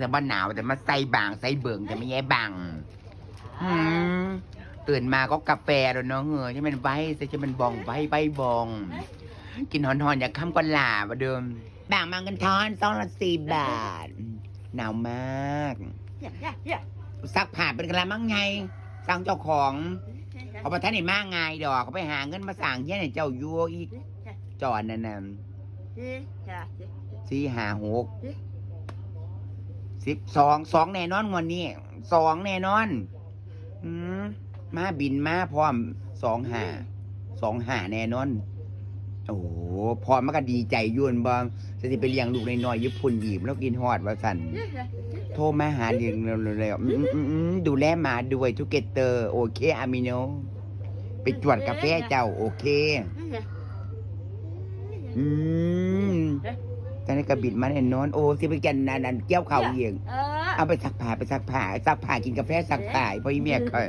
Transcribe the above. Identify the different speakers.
Speaker 1: แต่ว่าหนาวแต่มาใส่บางใส่เบิ่งแต่ไม่แย่บังตื่นมาก็กาแฟแล้วเนาะใช่มันไว้ใช่มันบองไว้ใบบองกินหอนๆอยากข้ามก็หลาบเดิมบางมังกันทอน2 ละ 4 บาทหนาวมากซักผ้าเป็นกระมังไงสั่งเจ้าของเอาไปท่านไหนมากไงดอกเขาไปหาเงินมาสั่งเที่ยไหนเจ้ายัวอีกจอดนั่นน่ะ4 5 6 12 แน่นอนวันนี้2 แน่นอนมาบินมาพร้อม2 5 แน่นอนโอ้พอมันก็ดีใจยุ่นบ้างจะไปเลี้ยงลูกน้อยๆญี่ปุ่นอีกแล้วกินฮอดว่าสันโทรมาหาเลี้ยงเร็วๆดูแลหมาด้วยทุกเกเตอร์โอเคอามิโนไปจวดกาแฟเจ้าโอเคตอนนี้ก็บิดมาแน่นอนโอ้สิไปกันนั่นเกี่ยวเข่าเองเอาไปซักผ้ากินกาแฟซักผ้าเพราะอีเมียเขา